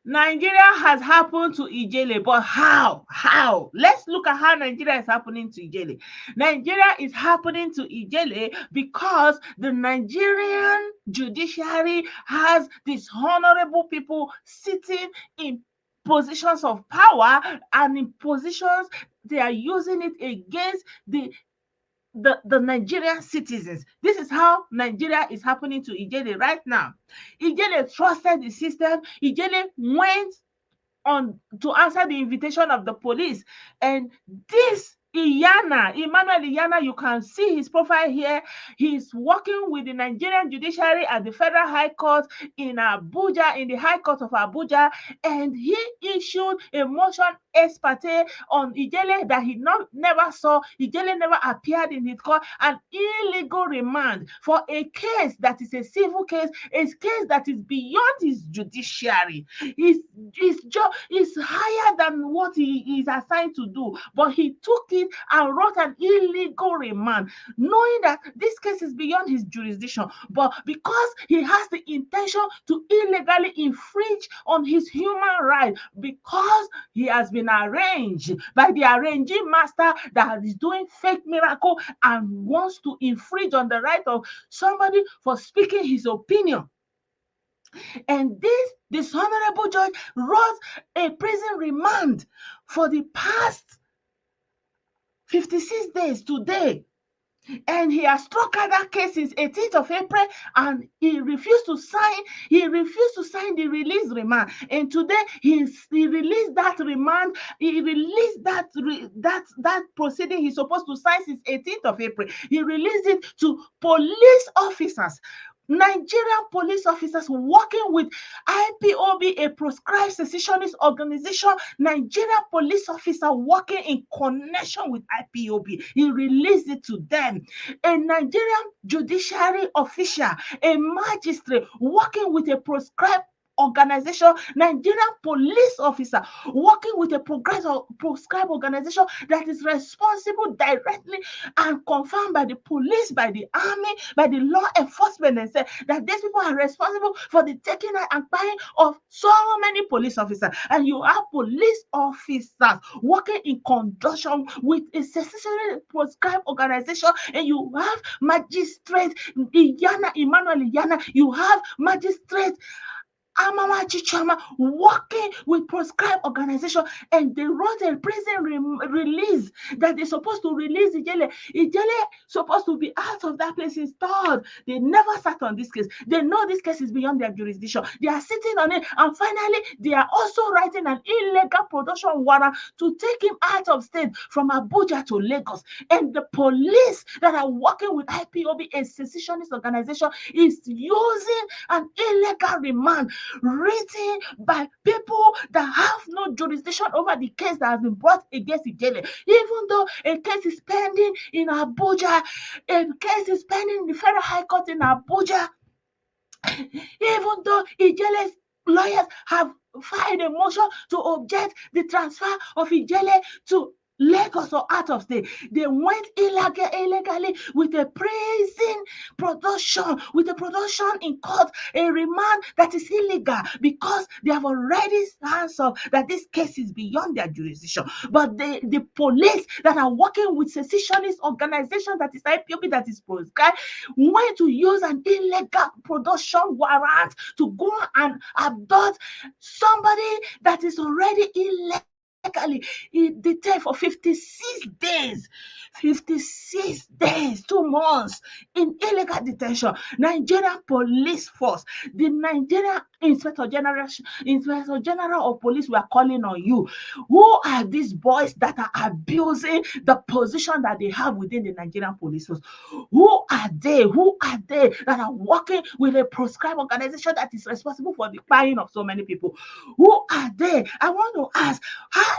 Nigeria has happened to Ijele, but how? How? Let's look at how Nigeria is happening to Ijele. Nigeria is happening to Ijele because the Nigerian judiciary has dishonorable people sitting in positions of power, and in positions they are using it against the Nigerian citizens. This is how Nigeria is happening to Ijele right now. Ijele trusted the system. Ijele went on to answer the invitation of the police, and this Emmanuel Iyana, you can see his profile here. He's working with the Nigerian judiciary at the Federal High Court in Abuja, in the High Court of Abuja, and he issued a motion ex parte on Ijele that he never saw. Ijele never appeared in his court, an illegal remand for a case that is a civil case, a case that is beyond his judiciary. His job is higher than what he is assigned to do, but he took it and wrote an illegal remand, knowing that this case is beyond his jurisdiction. But because he has the intention to illegally infringe on his human right, because he has been arranged by the arranging master that is doing fake miracle and wants to infringe on the right of somebody for speaking his opinion. And this dishonorable judge wrote a prison remand for the past 56 days today. And he has struck out that case since 18th of April, and he refused to sign the release remand. And today he released that remand. He released that proceeding he's supposed to sign since 18th of April. He released it to police officers, Nigerian police officers working with IPOB, a proscribed secessionist organization. Nigerian police officer working in connection with IPOB. He released it to them. A Nigerian judiciary official, a magistrate working with a proscribed organization, Nigerian police officer working with a proscribed organization that is responsible directly and confirmed by the police, by the army, by the law enforcement, and said that these people are responsible for the taking and buying of so many police officers. And you have police officers working in conjunction with a secessionist proscribed organization, and you have magistrate Emmanuel Iyana, you have magistrate Amawa Chichama working with proscribed organization, and they wrote a prison release that they're supposed to release Ijele. Ijele supposed to be out of that place installed. They never sat on this case. They know this case is beyond their jurisdiction. They are sitting on it, and finally they are also writing an illegal production warrant to take him out of state from Abuja to Lagos. And the police that are working with IPOB, a secessionist organization, is using an illegal remand written by people that have no jurisdiction over the case that has been brought against Ijele. Even though a case is pending in Abuja, a case is pending in the Federal High Court in Abuja, even though Ijele's lawyers have filed a motion to object the transfer of Ijele to Lagos or out of state, they went illegally with a prison production, in court, a remand that is illegal because they have already answered that this case is beyond their jurisdiction. But the police that are working with secessionist organization that is IPOB, that is proscribed, went to use an illegal production warrant to go and abduct somebody that is already illegally detained for 56 days, 2 months in illegal detention. Nigerian police force, the Nigerian Inspector General of Police, we are calling on you. Who are these boys that are abusing the position that they have within the Nigerian police force? Who are they that are working with a proscribed organization that is responsible for the buying of so many people? Who are they? I want to ask, how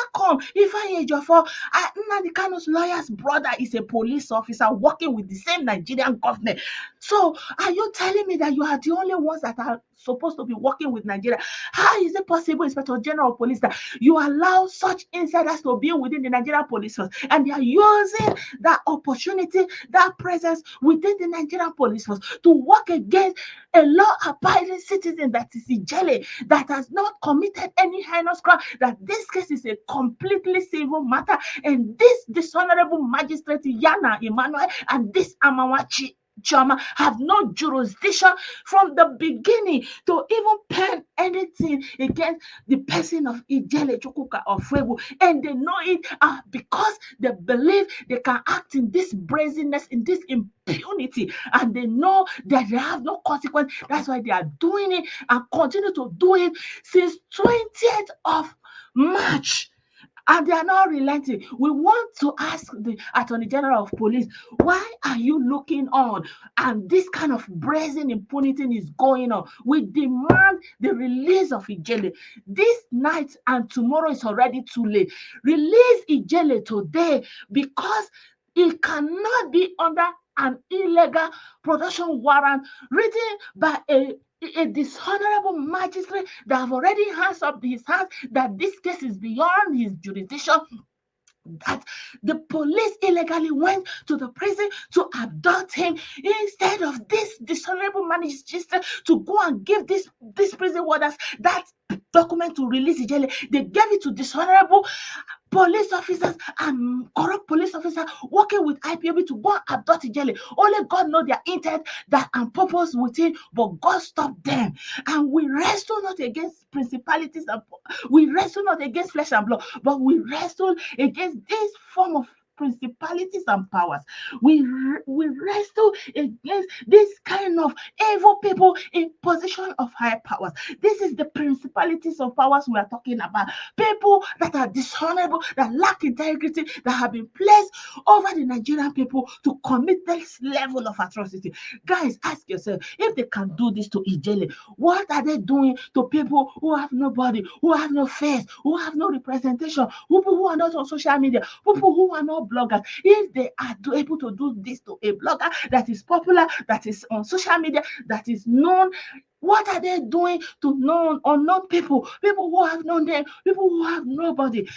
come if N1ger1a Nnamdi Kanu's lawyer's brother is a police officer working with the same Nigerian government? So are you telling me that you are the only ones that are supposed to be working with Nigeria. How is it possible, Inspector General of Police, that you allow such insiders to be within the Nigerian police force, and they are using that opportunity, that presence within the Nigerian police force to work against a law-abiding citizen that is Ijele, that has not committed any heinous crime, that this case is a completely civil matter, and this dishonorable magistrate Yana Emmanuel and this Amawachi Chama have no jurisdiction from the beginning to even pen anything against the person of Ijele Chukwuka of Fuegu, and they know it because they believe they can act in this brazenness, in this impunity, and they know that they have no consequence. That's why they are doing it and continue to do it since 20th of March. And they are not relenting. We want to ask the Attorney General of Police, why are you looking on and this kind of brazen impunity is going on? We demand the release of Ijele this night, and tomorrow is already too late. Release Ijele today, because it cannot be under an illegal production warrant written by a dishonorable magistrate that have already hands up his hands that this case is beyond his jurisdiction, that the police illegally went to the prison to abduct him instead of this dishonorable magistrate to go and give this prison warders that document to release Ijele. They gave it to dishonorable police officers and corrupt police officers working with IPOB to go and abduct Ijele. Only God knows their intent that and purpose within, but God stopped them. And we wrestle not against principalities, and we wrestle not against flesh and blood, but we wrestle against this form of principalities and powers. We wrestle against this kind of evil people in position of high powers. This is the principalities of powers we are talking about. People that are dishonorable, that lack integrity, that have been placed over the Nigerian people to commit this level of atrocity. Guys, ask yourself, if they can do this to Ijele, what are they doing to people who have nobody, who have no face, who have no representation, people who are not on social media, people who are not bloggers? If they are able to do this to a blogger that is popular, that is on social media, that is known, what are they doing to known unknown people who have no name, people who have nobody?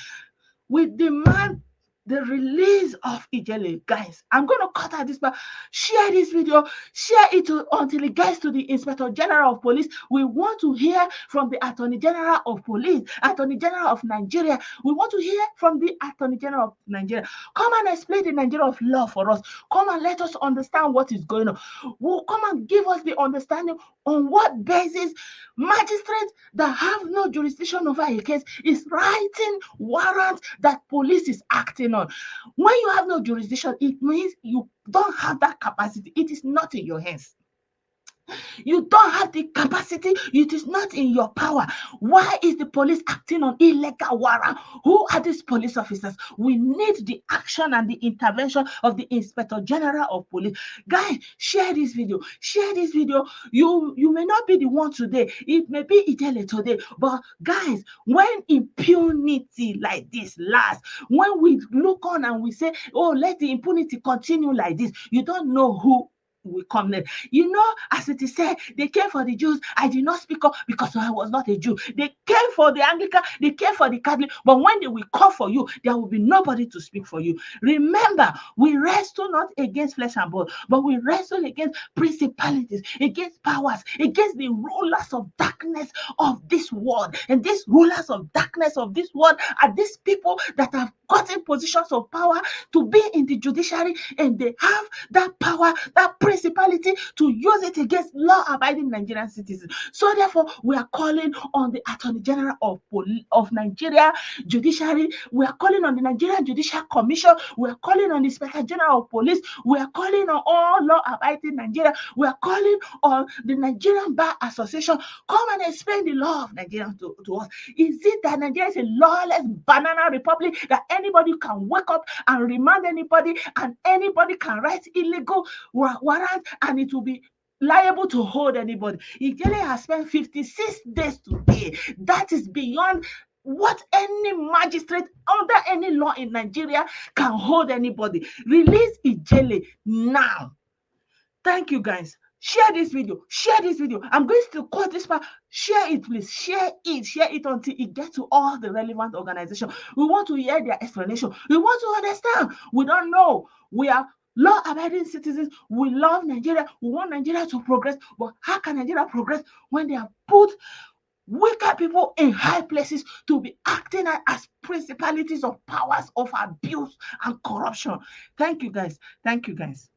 We demand the release of Ijele. Guys, I'm going to cut out this part. Share this video. Share it until it gets to the Inspector General of Police. We want to hear from the Attorney General of Police, Attorney General of Nigeria. We want to hear from the Attorney General of Nigeria. Come and explain the Nigeria of law for us. Come and let us understand what is going on. Come and give us the understanding on what basis magistrates that have no jurisdiction over a case is writing warrants that police is acting on. When you have no jurisdiction, it means you don't have that capacity. It is not in your hands. You don't have the capacity. It is not in your power. Why is the police acting on illegal warrant? Who are these police officers? We need the action and the intervention of the Inspector General of Police. Guys, share this video. Share this video. You may not be the one today. It may be Ijele today. But guys, when impunity like this lasts, when we look on and we say, oh, let the impunity continue like this, you don't know who will come next. You know, as it is said, they came for the Jews. I did not speak up because I was not a Jew. They came for the Anglican, they came for the Catholic, but when they will call for you, there will be nobody to speak for you. Remember, we wrestle not against flesh and blood, but we wrestle against principalities, against powers, against the rulers of darkness of this world. And these rulers of darkness of this world are these people that have gotten positions of power to be in the judiciary, and they have that power, that principality to use it against law-abiding Nigerian citizens. So therefore, we are calling on the Attorney General of Nigeria Judiciary. We are calling on the Nigerian Judicial Commission. We are calling on the Inspector General of Police. We are calling on all law-abiding Nigeria. We are calling on the Nigerian Bar Association. Come and explain the law of Nigeria to us. Is it that Nigeria is a lawless banana republic that anybody can wake up and remand anybody, and anybody can write illegal warrant and it will be liable to hold anybody? Ijele has spent 56 days today. That is beyond what any magistrate under any law in Nigeria can hold anybody. Release Ijele now. Thank you, guys. Share this video. Share this video. I'm going to cut this part. Share it, please. Share it. Share it until it gets to all the relevant organizations. We want to hear their explanation. We want to understand. We don't know. We are law-abiding citizens. We love Nigeria. We want Nigeria to progress. But how can Nigeria progress when they have put weaker people in high places to be acting as principalities of powers of abuse and corruption? Thank you, guys. Thank you, guys.